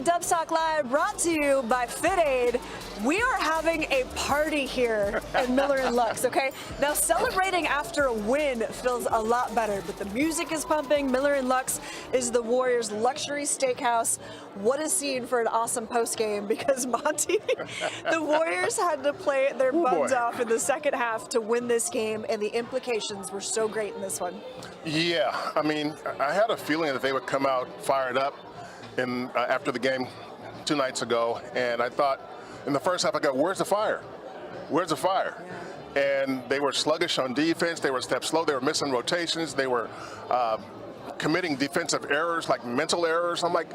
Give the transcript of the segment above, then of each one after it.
Dubstock Live, brought to you by Fit Aid. We are having a party here at Miller and Lux, okay? Now, celebrating after a win feels a lot better, but the music is pumping. Miller and Lux is the Warriors' luxury steakhouse. What a scene for an awesome postgame, because Monte, the Warriors had to play their buns off in the second half to win this game, and the implications were so great in this one. Yeah, I mean, I had a feeling that they would come out fired up after the game 2 nights ago, and I thought in the first half, I go, where's the fire? Where's the fire? Yeah. And they were sluggish on defense. They were a step slow. They were missing rotations. They were committing defensive errors, like mental errors. I'm like,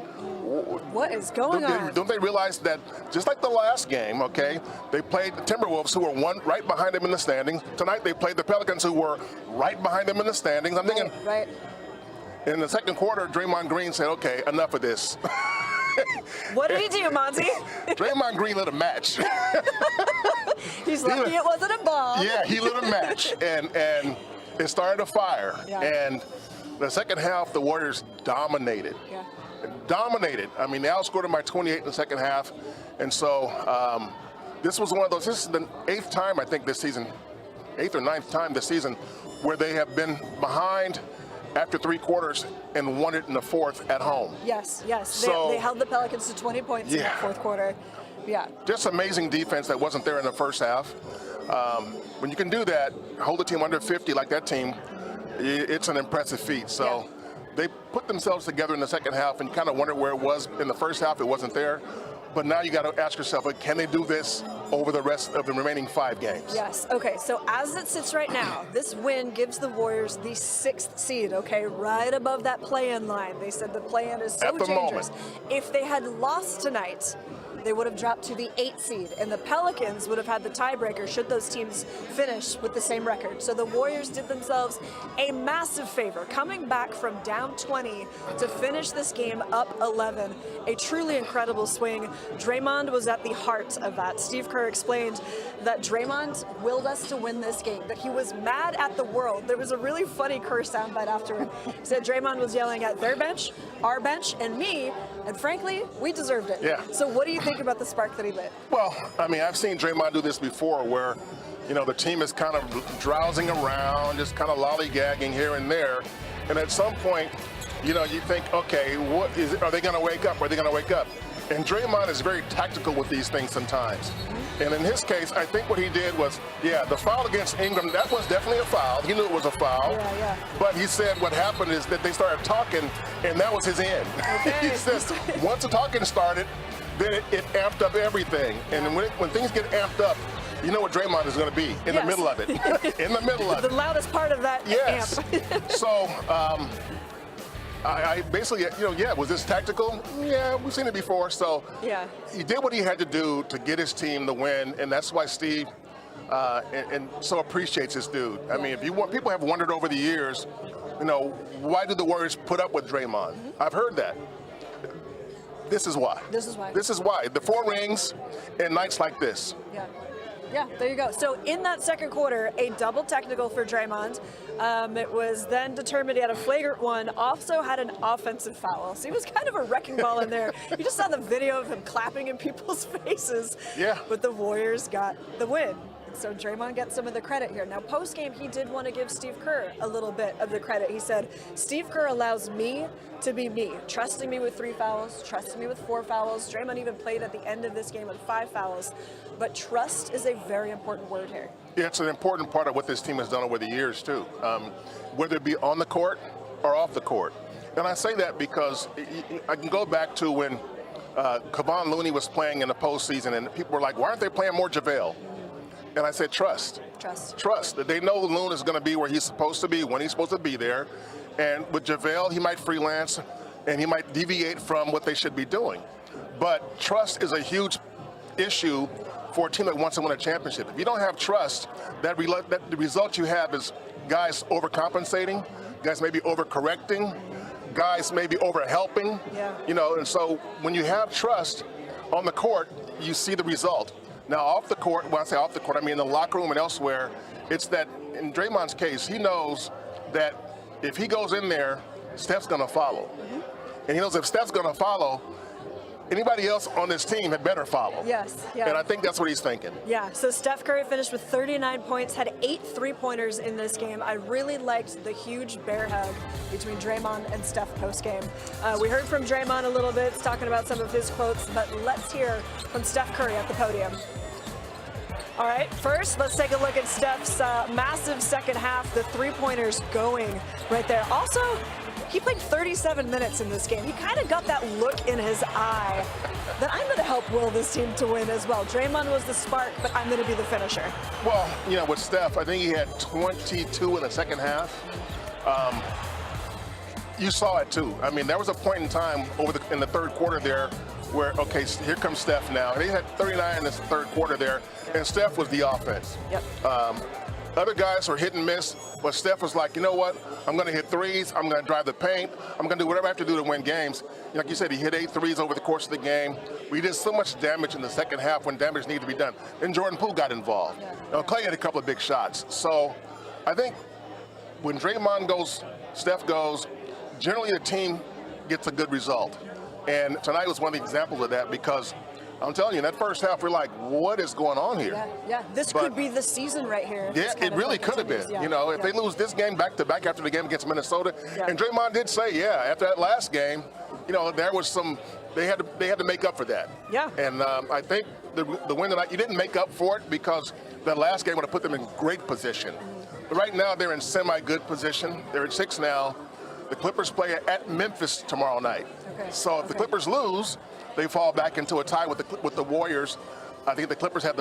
what is going on? Don't they realize that just like the last game, okay, they played the Timberwolves, who were right behind them in the standings. Tonight they played the Pelicans, who were right behind them in the standings. I'm thinking, right. In the second quarter, Draymond Green said, okay, enough of this. What did he do, Monte? Draymond Green lit a match. He's lucky it wasn't a bomb. Yeah, he lit a match, and it started a fire. Yeah. And the second half, the Warriors dominated. Yeah. Dominated. I mean, they outscored them by 28 in the second half. And so this was one of those, this is the 8th time, I think, this season, 8th or 9th time this season, where they have been behind after 3 quarters and won it in the 4th at home. Yes, yes. So, they held the Pelicans to 20 points in that 4th quarter. Yeah. Just amazing defense that wasn't there in the first half. When you can do that, hold a team under 50 like that team, it's an impressive feat. So they put themselves together in the second half, and you kind of wonder where it was in the first half. It wasn't there. But now you got to ask yourself, can they do this over the rest of the remaining 5 games? Yes. Okay, so as it sits right now, this win gives the Warriors the 6th seed, okay, right above that play-in line. They said the play-in is so dangerous. If they had lost tonight, they would have dropped to the 8th seed, and the Pelicans would have had the tiebreaker should those teams finish with the same record. So the Warriors did themselves a massive favor, coming back from down 20 to finish this game up 11. A truly incredible swing. Draymond was at the heart of that. Steve Kerr explained that Draymond willed us to win this game, that he was mad at the world. There was a really funny Kerr soundbite afterward. He said Draymond was yelling at their bench, our bench, and me, and frankly, we deserved it. Yeah. So what do you think about the spark that he lit? Well, I mean, I've seen Draymond do this before, where, you know, the team is kind of drowsing around, just kind of lollygagging here and there, and at some point, you know, you think, okay, what is it? Are they going to wake up? Are they going to wake up? And Draymond is very tactical with these things sometimes. And in his case, I think what he did was, the foul against Ingram, that was definitely a foul. He knew it was a foul. Yeah. But he said what happened is that they started talking, and that was his end. Okay. He said once the talking started, then it amped up everything. And when things get amped up, you know what Draymond is going to be in the middle of it. In the middle of it. The loudest part of that amp. So, I basically, was this tactical? Yeah, we've seen it before. So he did what he had to do to get his team the win, and that's why Steve and so appreciates this dude. I mean, people have wondered over the years, you know, why do the Warriors put up with Draymond? I've heard that. This is why. This is why. This is why. The 4 rings and nights like this. Yeah, there you go. So in that second quarter, a double technical for Draymond. It was then determined he had a flagrant one, also had an offensive foul. So he was kind of a wrecking ball in there. You just saw the video of him clapping in people's faces. Yeah. But the Warriors got the win. So Draymond gets some of the credit here. Now, post-game, he did want to give Steve Kerr a little bit of the credit. He said, Steve Kerr allows me to be me, trusting me with 3 fouls, trusting me with 4 fouls. Draymond even played at the end of this game with 5 fouls. But trust is a very important word here. Yeah, it's an important part of what this team has done over the years, too, whether it be on the court or off the court. And I say that because I can go back to when Kevon Looney was playing in the postseason, and people were like, why aren't they playing more JaVale? And I said, trust. Trust. That they know Loon is going to be where he's supposed to be, when he's supposed to be there. And with JaVale, he might freelance, and he might deviate from what they should be doing. But trust is a huge issue for a team that wants to win a championship. If you don't have trust, the result you have is guys overcompensating, guys maybe overcorrecting, guys maybe overhelping. You know, and so when you have trust on the court, you see the result. Now, off the court, when I say off the court, I mean in the locker room and elsewhere, it's that in Draymond's case, he knows that if he goes in there, Steph's going to follow. And he knows if Steph's going to follow, anybody else on this team had better follow. Yes, yeah. And I think that's what he's thinking. Yeah, so Steph Curry finished with 39 points, had 8 3-pointers in this game. I really liked the huge bear hug between Draymond and Steph post-game. We heard from Draymond a little bit, talking about some of his quotes, but let's hear from Steph Curry at the podium. All right, first, let's take a look at Steph's massive second half, the 3-pointers going right there. Also, he played 37 minutes in this game. He kind of got that look in his eye that I'm going to help will this team to win as well. Draymond was the spark, but I'm going to be the finisher. Well, you know, with Steph, I think he had 22 in the second half. You saw it too. I mean, there was a point in time in the third quarter there where, okay, here comes Steph now. He had 39 in this third quarter there, and Steph was the offense. Yep. Other guys were hit and miss, but Steph was like, you know what? I'm going to hit threes. I'm going to drive the paint. I'm going to do whatever I have to do to win games. Like you said, he hit 8 threes over the course of the game. We did so much damage in the second half when damage needed to be done. Then Jordan Poole got involved. Yeah. Now, Clay had a couple of big shots. So I think when Draymond goes, Steph goes, generally the team gets a good result. And tonight was one of the examples of that because I'm telling you, in that first half, we're like, what is going on here? Yeah. This could be the season right here. Yeah, it really could have been. Yeah. You know, if they lose this game back-to-back after the game against Minnesota. Yeah. And Draymond did say, after that last game, you know, there was some, they had to make up for that. Yeah. And I think the win tonight, you didn't make up for it because that last game would have put them in great position. But right now, they're in semi-good position. They're at 6 now. The Clippers play at Memphis tomorrow night. Okay. So if the Clippers lose, they fall back into a tie with the Warriors. I think the Clippers have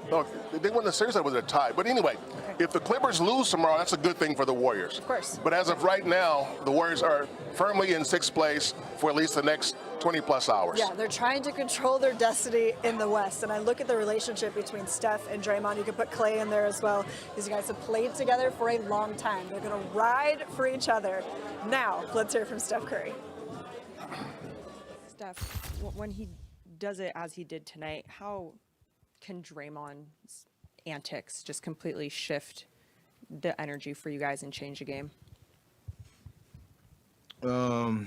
no, they won the series. That was a tie. But anyway, if the Clippers lose tomorrow, that's a good thing for the Warriors. Of course. But as of right now, the Warriors are firmly in 6th place for at least the next 20-plus hours. Yeah, they're trying to control their destiny in the West. And I look at the relationship between Steph and Draymond. You could put Clay in there as well. These guys have played together for a long time. They're going to ride for each other. Now, let's hear from Steph Curry. Steph, when he does it as he did tonight, how can Draymond's antics just completely shift the energy for you guys and change the game? I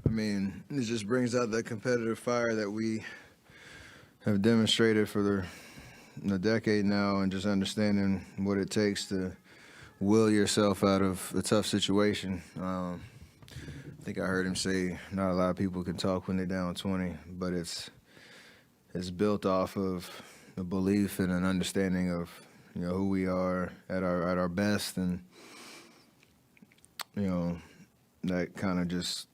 mean, it just brings out that competitive fire that we have demonstrated for the decade now, and just understanding what it takes to will yourself out of a tough situation. I think I heard him say not a lot of people can talk when they're down 20, but it's built off of a belief and an understanding of, you know, who we are at our best, and, you know, that kind of just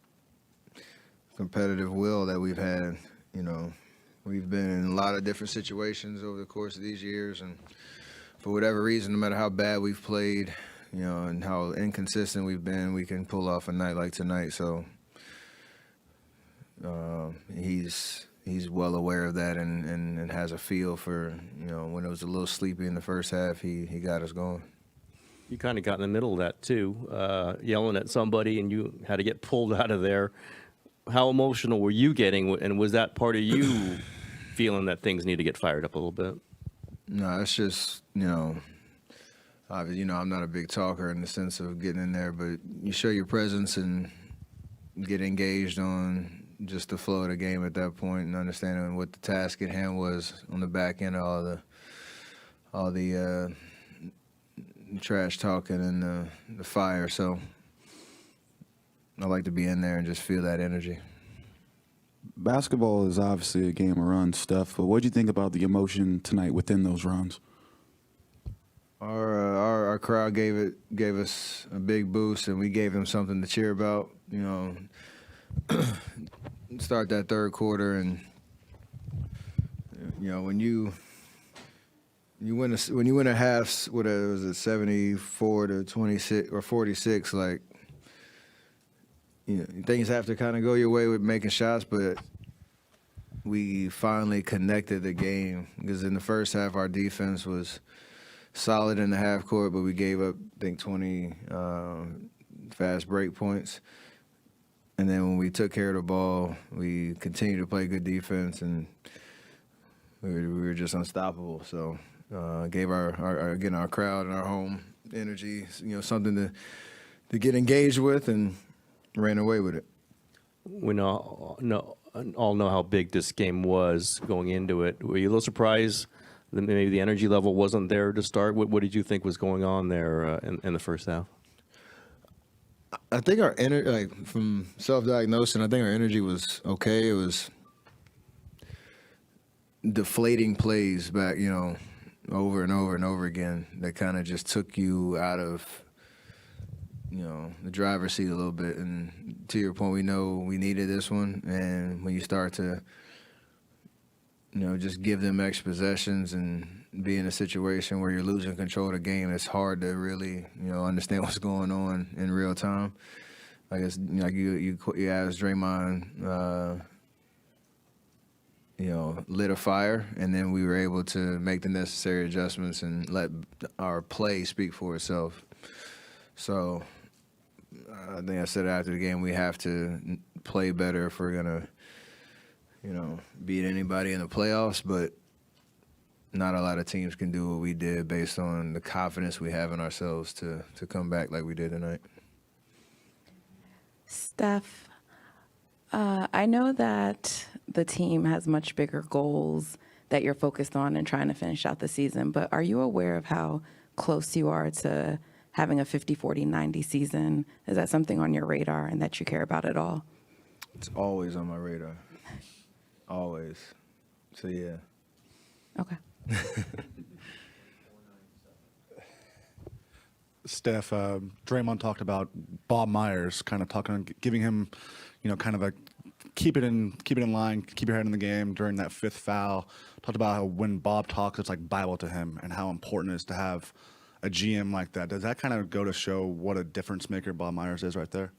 competitive will that we've had. You know, we've been in a lot of different situations over the course of these years, and for whatever reason, no matter how bad we've played, you know, and how inconsistent we've been, we can pull off a night like tonight. So he's well aware of that, and has a feel for, you know, when it was a little sleepy in the first half, he got us going. You kind of got in the middle of that too, yelling at somebody, and you had to get pulled out of there. How emotional were you getting, and was that part of you feeling that things need to get fired up a little bit? No, it's just, you know, obviously, you know, I'm not a big talker in the sense of getting in there, but you show your presence and get engaged on just the flow of the game at that point, and understanding what the task at hand was on the back end of all the trash talking and the fire. So I like to be in there and just feel that energy. Basketball is obviously a game of runs, Steph, but what do you think about the emotion tonight within those runs? Our crowd gave us a big boost, and we gave them something to cheer about. You know, start that third quarter, and you know, when you win a half, what was it, 74 to 26 or 46, like, you know, things have to kind of go your way with making shots, but we finally connected the game, because in the first half our defense was solid in the half court, but we gave up, I think, 20 fast break points. And then when we took care of the ball, we continued to play good defense, and we were just unstoppable. So gave our crowd and our home energy, you know, something to get engaged with, and ran away with it. we all know how big this game was going into it. Were you a little surprised that maybe the energy level wasn't there to start? What did you think was going on there in the first half? I think our energy, like from self-diagnosing, I think our energy was okay. It was deflating plays back, over and over and over again that kind of just took you out of, the driver's seat a little bit. And to your point, we know we needed this one. And when you start to, just give them extra possessions and be in a situation where you're losing control of the game, it's hard to really, understand what's going on in real time. I guess, like you asked Draymond, lit a fire, and then we were able to make the necessary adjustments and let our play speak for itself. So I think I said after the game, we have to play better if we're going to, beat anybody in the playoffs, but not a lot of teams can do what we did based on the confidence we have in ourselves to come back like we did tonight. Steph, I know that the team has much bigger goals that you're focused on and trying to finish out the season, but are you aware of how close you are to having a 50-40-90 season? Is that something on your radar and that you care about at all? It's always on my radar. Always. So, yeah. Okay. Steph, Draymond talked about Bob Myers, kind of giving him, kind of a keep it in line, keep your head in the game during that fifth foul. Talked about how when Bob talks, it's like Bible to him, and how important it is to have a GM like that. Does that kind of go to show what a difference maker Bob Myers is right there?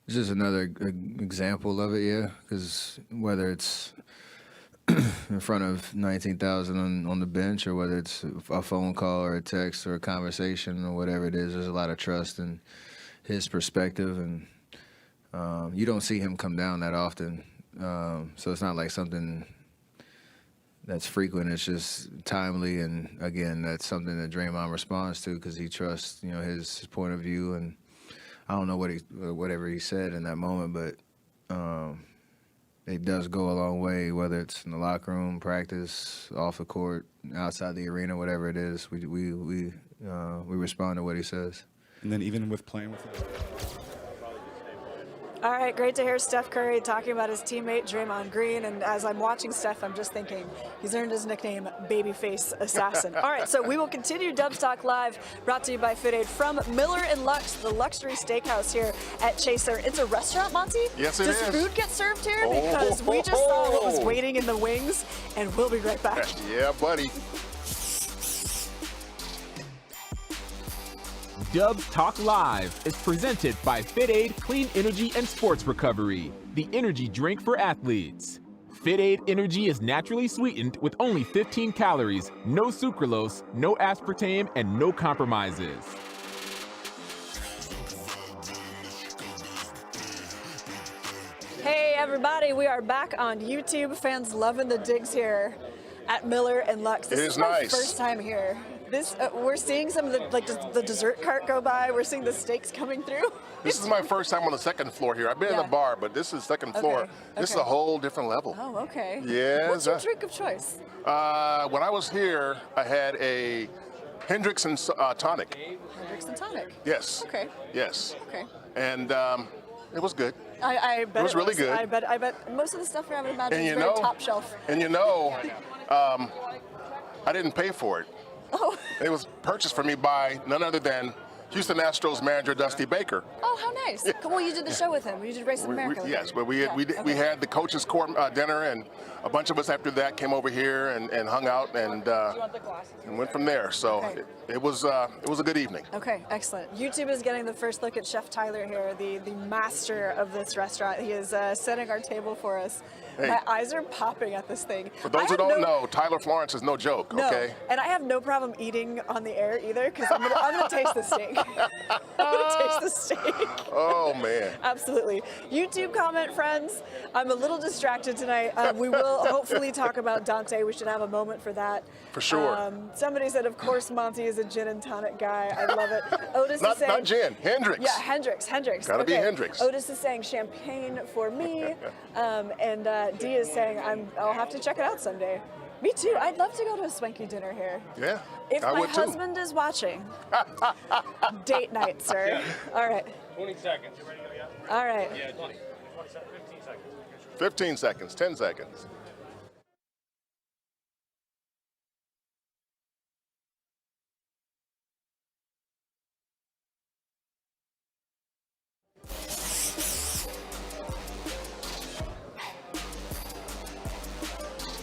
It's just another example of it, yeah, because whether it's in front of 19,000 on the bench, or whether it's a phone call or a text or a conversation or whatever it is, there's a lot of trust in his perspective, and you don't see him come down that often. So it's not like something that's frequent. It's just timely, and again, that's something that Draymond responds to because he trusts, his point of view. And I don't know whatever he said in that moment, but it does go a long way, whether it's in the locker room, practice, off the court, outside the arena, whatever it is. We respond to what he says. And then even with playing with him. All right, great to hear Steph Curry talking about his teammate Draymond Green. And as I'm watching Steph, I'm just thinking he's earned his nickname Babyface Assassin. All right, so we will continue Dubs Talk Live, brought to you by Fit Aid from Miller and Lux, the luxury steakhouse here at Chaser. It's a restaurant, Monte? Yes, it Does is. food get served here? Because we just saw what was waiting in the wings, and we'll be right back. Yeah, buddy. Dubs Talk Live is presented by Fit Aid Clean Energy and Sports Recovery, the energy drink for athletes. Fit Aid Energy is naturally sweetened with only 15 calories, no sucralose, no aspartame, and no compromises. Hey everybody, we are back on YouTube. Fans loving the digs here at Miller and Lux. This is my nice. first time here. We're seeing some of the dessert cart go by. We're seeing the steaks coming through. This is my first time on the second floor here. I've been in the bar, but this is second floor. Okay, This is okay. a whole different level. Oh, okay. Yes. What's your drink of choice? When I was here, I had a Hendrix and tonic. Hendrix and tonic. Yes. Okay. Yes. Okay. And it was good. I bet It was really good. I bet most of the stuff I would imagine And is very top shelf. And I didn't pay for it. Oh. It was purchased for me by none other than Houston Astros manager Dusty Baker. Oh, how nice. Well, you did the show with him. You did Race in America. with Yes, him. but we Okay. had the coaches' court dinner, and a bunch of us after that came over here and hung out and went from there. So Okay. it was a good evening. Okay, excellent. YouTube is getting the first look at Chef Tyler here, the master of this restaurant. He is setting our table for us. Hey. My eyes are popping at this thing. For those who don't know, Tyler Florence is no joke, No, okay? and I have no problem eating on the air either because I'm gonna taste the steak. I'm gonna taste the steak. Oh, man. Absolutely. YouTube comment, friends. I'm a little distracted tonight. We will hopefully talk about Dante. We should have a moment for that. For sure. Somebody said, of course, Monte is a gin and tonic guy. I love it. Otis is saying, Not gin, Hendrix. Yeah, Hendrix. Gotta be Hendrix. Otis is saying champagne for me, and Dee is saying I'll have to check it out someday. Me too. I'd love to go to a swanky dinner here. Yeah, If I my would too. husband is watching, date night, sir. All right. 20 seconds. You ready to go yet? All right. Yeah, 20 seconds. 15 seconds. 15 seconds, 10 seconds.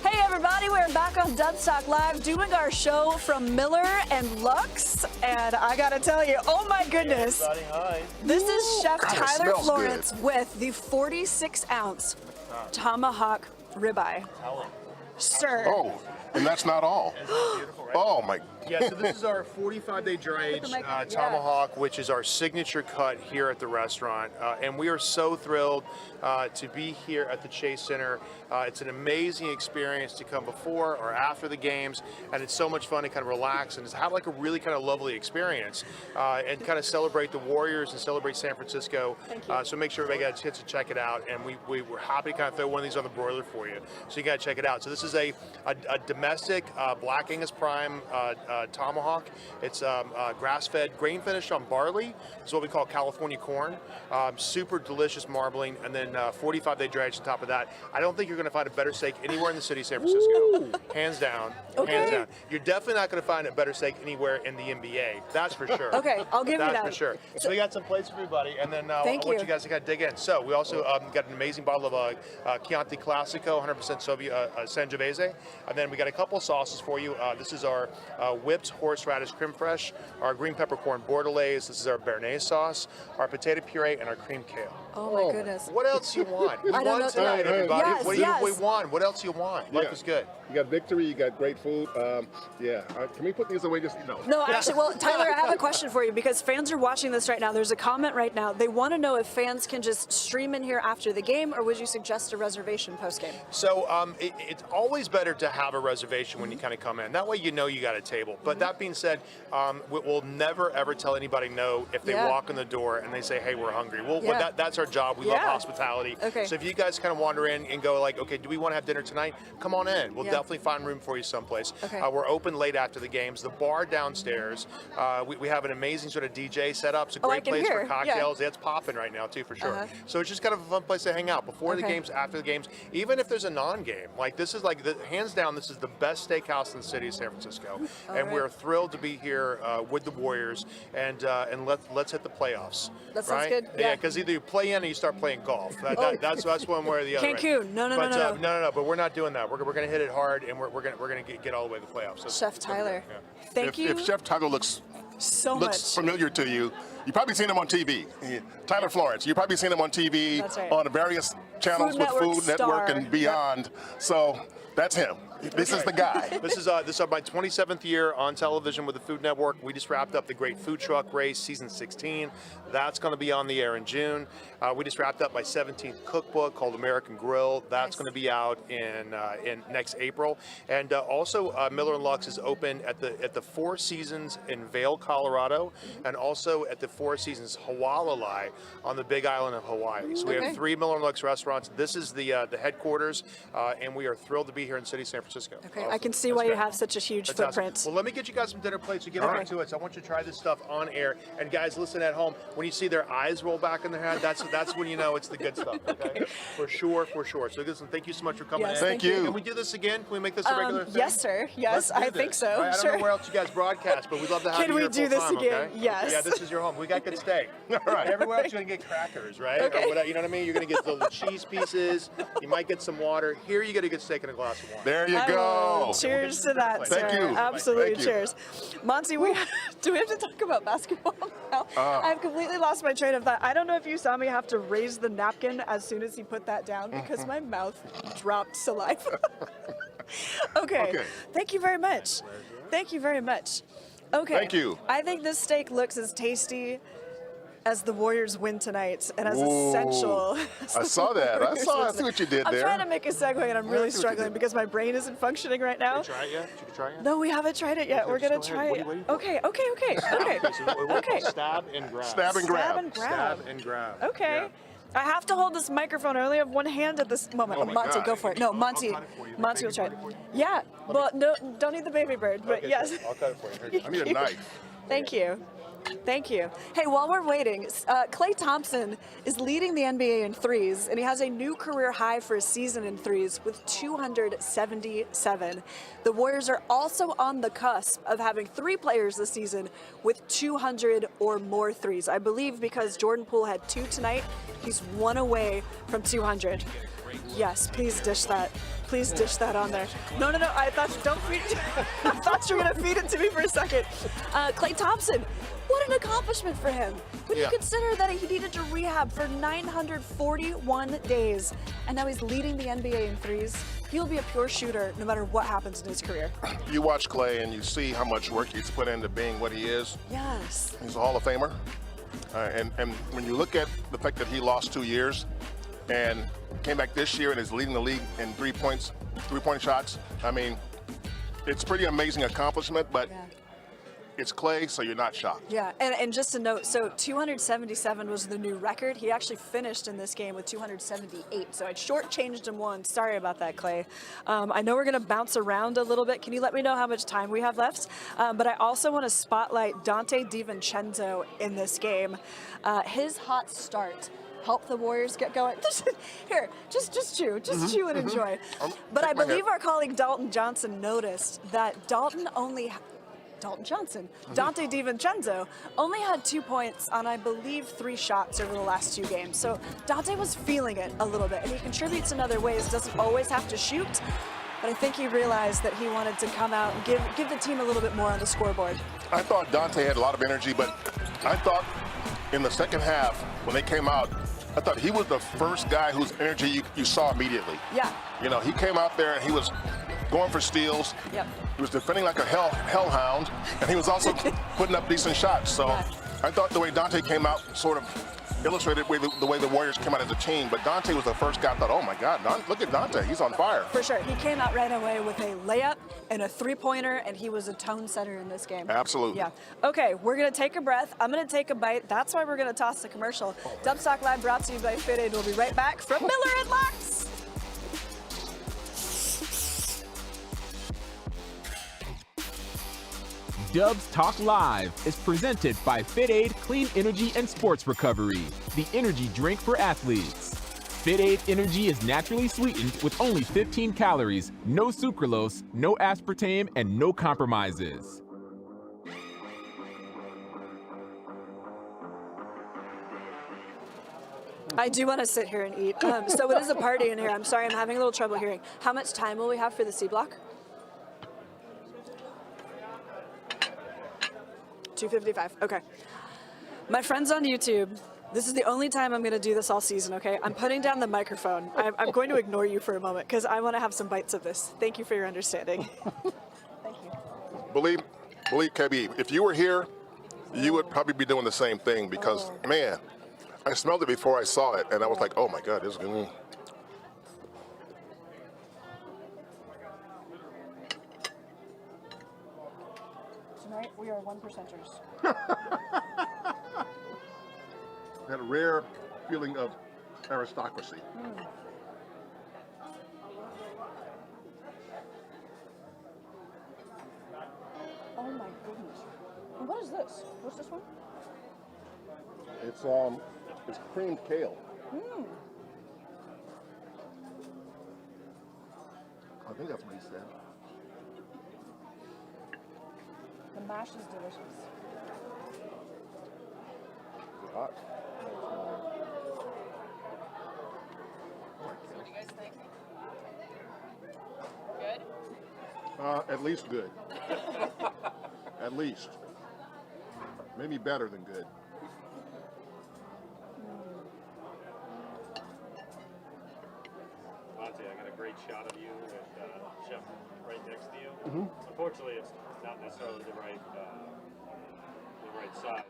Hey everybody, we're back on Dubstock Live doing our show from Miller and Lux, and I gotta tell you, oh my goodness, Hi. this is Chef God, it Tyler smells Florence with the 46-ounce tomahawk ribeye. Sir. Oh, and that's not all. Beautiful, right? Oh, my. Yeah, so this is our 45-day dry age tomahawk, which is our signature cut here at the restaurant. And we are so thrilled to be here at the Chase Center. It's an amazing experience to come before or after the games, and it's so much fun to kind of relax and just have like a really kind of lovely experience and kind of celebrate the Warriors and celebrate San Francisco. So make sure everybody got a chance to check it out, and we were happy to kind of throw one of these on the broiler for you. So you got to check it out. So this is a domestic Black Angus Prime tomahawk. It's grass-fed, grain-finished on barley. It's what we call California corn. Super delicious marbling, and then 45-day dry age on top of that. I don't think you're going to find a better steak anywhere in the city of San Francisco. Ooh. Hands down. Okay. Hands down. You're definitely not going to find a better steak anywhere in the NBA. That's for sure. Okay, I'll give you that. That's for sure. So we got some plates for everybody, and then I want you guys to kind of dig in. So we also got an amazing bottle of Chianti Classico, 100% Sangiovese, and then we got a couple of sauces for you. This is our whipped horseradish creme fraiche, our green peppercorn bordelaise. This is our béarnaise sauce, our potato puree, and our cream kale. Oh my goodness. What else you want? We I don't won know. tonight, everybody. Yes, What do yes. we want? What else you want? Life is good. You got victory, you got great food. Yeah. Can we put these away? Just No, actually, well, Tyler, I have a question for you because fans are watching this right now. There's a comment right now. They want to know if fans can just stream in here after the game, or would you suggest a reservation post-game? So it's always better to have a reservation when you kind of come in. That way you know you got a table. But that being said, we'll never, ever tell anybody no if they walk in the door and they say, hey, we're hungry. Well, that's our job. We love hospitality. Okay. So if you guys kind of wander in and go like, okay, do we want to have dinner tonight? Come on in. We'll definitely find room for you someplace. Okay. We're open late after the games. The bar downstairs, we have an amazing sort of DJ setup. It's a great place for cocktails. Yeah. It's popping right now too, for sure. So it's just kind of a fun place to hang out before the games, after the games, even if there's a non-game. Like this is hands down, this is the best steakhouse in the city of San Francisco, and we're thrilled to be here with the Warriors, and let's hit the playoffs. That sounds good. Yeah, because either you play in or you start playing golf. That's one way or the other. Cancun. Right? No. But we're not doing that. We're going to hit it hard, and we're going to get all the way to the playoffs. So Chef Tyler, thank you. If Chef Tyler looks familiar to you, you've probably seen him on TV. Tyler Florence, you've probably seen him on TV on various channels with Food Network and beyond. So that's him. This is the guy. This is my 27th year on television with the Food Network. We just wrapped up the Great Food Truck Race, season 16. That's going to be on the air in June. We just wrapped up my 17th cookbook called American Grill. That's going to be out in next April. And also, Miller and Lux is open at the Four Seasons in Vail, Colorado, and also at the Four Seasons Hualalai on the Big Island of Hawaii. So we have 3 Miller and Lux restaurants. This is the headquarters, and we are thrilled to be here in the city of San Francisco. Okay, Awesome. I can see why you have such a huge footprint. Awesome. Well, let me get you guys some dinner plates. You get right to it. So I want you to try this stuff on air. And guys, listen at home. When you see their eyes roll back in their head, that's when you know it's the good stuff. Okay? For sure. So listen, thank you so much for coming in. Thank you. Can we do this again? Can we make this a regular thing? Yes, sir. Yes, I think so. Right? I don't know where else you guys broadcast, but we'd love to have you Can we here do this full-time, again? okay? Yes. Yeah, this is your home. We got good steak. All right. Everywhere else, you're going to get crackers, right? Okay. Or whatever, you know what I mean? You're going to get little cheese pieces. You might get some water. Here, you get a good steak and a glass glass of wine. There you I go. will. Cheers to that, Thank sir. you. Absolutely, Thank you. cheers. Monty, do we have to talk about basketball now? I've completely lost my train of thought. I don't know if you saw me have to raise the napkin as soon as he put that down because my mouth dropped saliva. Okay. Thank you very much. Thank you very much. Okay. Thank you. I think this steak looks as tasty as the Warriors win tonight, and as essential. I saw that. I see what you did I'm there. trying to make a segue, and I'm really see what you struggling did. because my brain isn't functioning right now. Did you try it yet? Did you try it yet? No, we haven't tried it yet. We're gonna try it. Okay. Okay. Stab and grab. Stab and grab. Stab and grab. Stab and grab. Okay. Yeah. I have to hold this microphone. I only have one hand at this moment. Oh my Monte, God. go for it. No, Monte. cut it for you. Monte will Baby try it. bird for you? Yeah. Well, no, don't need the baby bird, but Okay, yes. sure. I'll cut it for you. I need a knife. Thank you. Thank you. Hey, while we're waiting, Klay Thompson is leading the NBA in threes, and he has a new career high for a season in threes with 277. The Warriors are also on the cusp of having 3 players this season with 200 or more threes. I believe because Jordan Poole had 2 tonight, he's 1 away from 200. Yes, please dish that. Please dish that on there. No. I thought don't feed it. I thought you were gonna feed it to me for a second. Klay Thompson, what an accomplishment for him. When you consider that he needed to rehab for 941 days, and now he's leading the NBA in threes, he'll be a pure shooter no matter what happens in his career. You watch Klay and you see how much work he's put into being what he is. Yes. He's a Hall of Famer. And when you look at the fact that he lost 2 years and came back this year and is leading the league in 3-point shots, I mean, it's pretty amazing accomplishment, but it's Klay, so you're not shocked. Yeah, and just a note, so 277 was the new record. He actually finished in this game with 278, so I shortchanged him 1. Sorry about that, Klay. I know we're going to bounce around a little bit. Can you let me know how much time we have left? But I also want to spotlight Donte DiVincenzo in this game. His hot start help the Warriors get going. Here, just chew and enjoy. But I believe our colleague Dalton Johnson noticed that Donte DiVincenzo only had 2 points on, I believe, 3 shots over the last 2 games. So Donte was feeling it a little bit, and he contributes in other ways, doesn't always have to shoot, but I think he realized that he wanted to come out and give the team a little bit more on the scoreboard. I thought Donte had a lot of energy, but I thought in the second half, when they came out, I thought he was the first guy whose energy you saw immediately. Yeah. You know, he came out there and he was going for steals. Yep. He was defending like a hellhound, and he was also putting up decent shots. So I thought the way Donte came out sort of illustrated the way the Warriors came out as a team. But Donte was the first guy I thought, oh my God, look at Donte, he's on fire. For sure, he came out right away with a layup and a 3-pointer, and he was a tone setter in this game. Absolutely. Yeah. Okay, we're gonna take a breath. I'm gonna take a bite. That's why we're gonna toss the commercial. Dubstock Live brought to you by Fit Aid. We'll be right back from Miller and Lux. Dubs Talk Live is presented by Fit Aid Clean Energy and Sports Recovery, the energy drink for athletes. Fit Aid Energy is naturally sweetened with only 15 calories, no sucralose, no aspartame, and no compromises. I do want to sit here and eat. So it is a party in here. I'm sorry, I'm having a little trouble hearing. How much time will we have for the C block? 2:55. Okay. My friends on YouTube, this is the only time I'm going to do this all season, okay? I'm putting down the microphone. I'm going to ignore you for a moment because I want to have some bites of this. Thank you for your understanding. Thank you. Believe KB, if you were here, you would probably be doing the same thing because, man, I smelled it before I saw it, and I was like, oh my God, this is good. Tonight, we are 1%ers. That rare feeling of aristocracy. Oh my goodness. And what is this? What's this one? It's creamed kale. I think that's what he said. The mash is delicious. Hot. What do you guys think? At least good. At least. Maybe better than good. Monte, I got a great shot of you with Chef right next to you. Unfortunately, it's not necessarily the right size.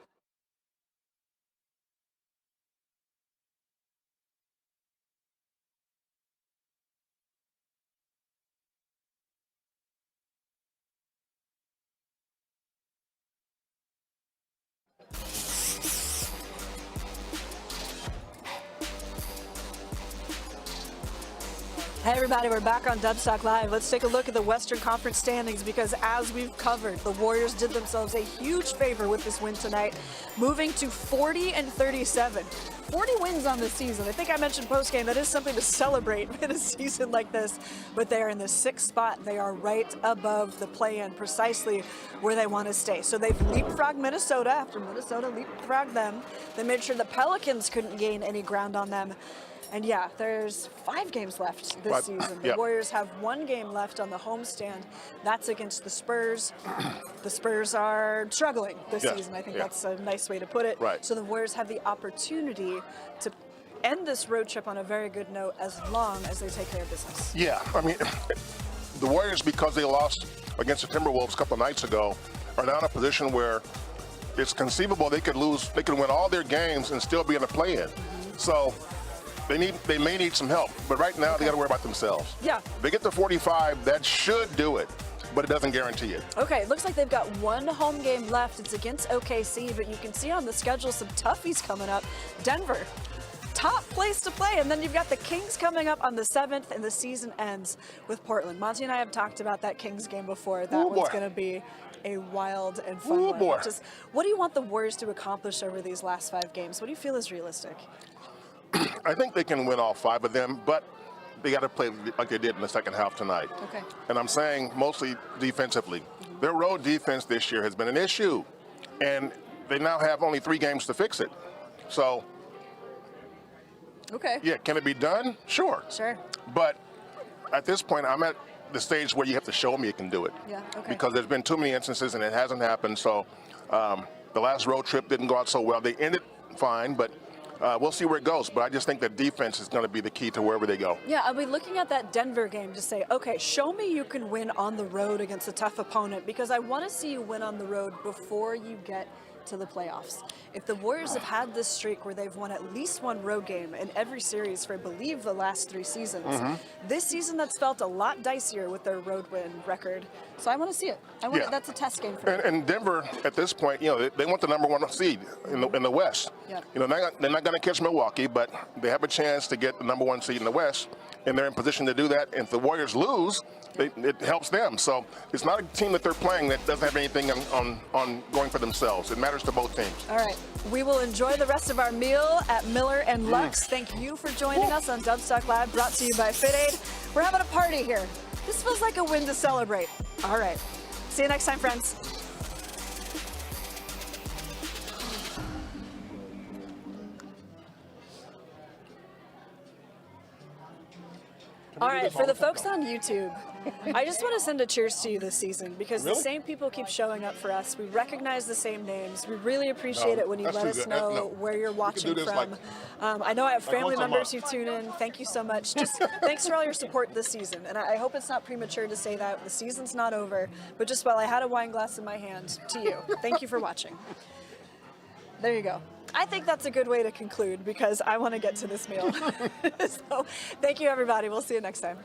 Hey everybody, we're back on Dubstock Live. Let's take a look at the Western Conference standings because as we've covered, the Warriors did themselves a huge favor with this win tonight, moving to 40-37. 40 wins on this season. I think I mentioned postgame, that is something to celebrate in a season like this, but they are in the 6th spot. They are right above the play-in, precisely where they want to stay. So they've leapfrogged Minnesota after Minnesota leapfrogged them. They made sure the Pelicans couldn't gain any ground on them. And yeah, there's 5 games left this season. The Warriors have 1 game left on the homestand. That's against the Spurs. The Spurs are struggling this season. I think that's a nice way to put it. Right. So the Warriors have the opportunity to end this road trip on a very good note as long as they take care of business. Yeah, I mean, the Warriors, because they lost against the Timberwolves a couple of nights ago, are now in a position where it's conceivable they could win all their games and still be in a play-in. So they may need some help, but right now they got to worry about themselves. Yeah. If they get to 45, that should do it, but it doesn't guarantee it. Okay, it looks like they've got 1 home game left. It's against OKC, but you can see on the schedule some toughies coming up. Denver, top place to play, and then you've got the Kings coming up on the 7th, and the season ends with Portland. Monte and I have talked about that Kings game before. That one's going to be a wild and fun one. Just, what do you want the Warriors to accomplish over these last 5 games? What do you feel is realistic? I think they can win all 5 of them, but they got to play like they did in the second half tonight. Okay. And I'm saying mostly defensively. Their road defense this year has been an issue, and they now have only 3 games to fix it. So, okay. Yeah, can it be done? Sure. Sure. But at this point, I'm at the stage where you have to show me you can do it. Yeah, okay. Because there's been too many instances, and it hasn't happened. So the last road trip didn't go out so well. They ended fine, but we'll see where it goes, but I just think that defense is going to be the key to wherever they go. Yeah, I'll be looking at that Denver game to say, okay, show me you can win on the road against a tough opponent, because I want to see you win on the road before you get to the playoffs. If the Warriors have had this streak where they've won at least 1 road game in every series for, I believe, the last 3 seasons, this season that's felt a lot dicier with their road win record. So I want to see it. That's a test game for me. And Denver, at this point, they want the #1 seed in the West. Yeah. They're not going to catch Milwaukee, but they have a chance to get the #1 seed in the West, and they're in position to do that. And if the Warriors lose, it helps them. So it's not a team that they're playing that doesn't have anything on going for themselves. It matters to both teams. All right. We will enjoy the rest of our meal at Miller and Lux. Thank you for joining us on Dubstock Live, brought to you by Fit Aid. We're having a party here. This feels like a win to celebrate. All right. See you next time, friends. All right, for the folks on YouTube, I just want to send a cheers to you this season, because the same people keep showing up for us. We recognize the same names. We really appreciate it when you let us know where you're watching from. I know I have family members who tune in. Thank you so much. Just thanks for all your support this season. And I hope it's not premature to say that. The season's not over. But just while I had a wine glass in my hand, to you, thank you for watching. There you go. I think that's a good way to conclude, because I want to get to this meal. So thank you, everybody. We'll see you next time.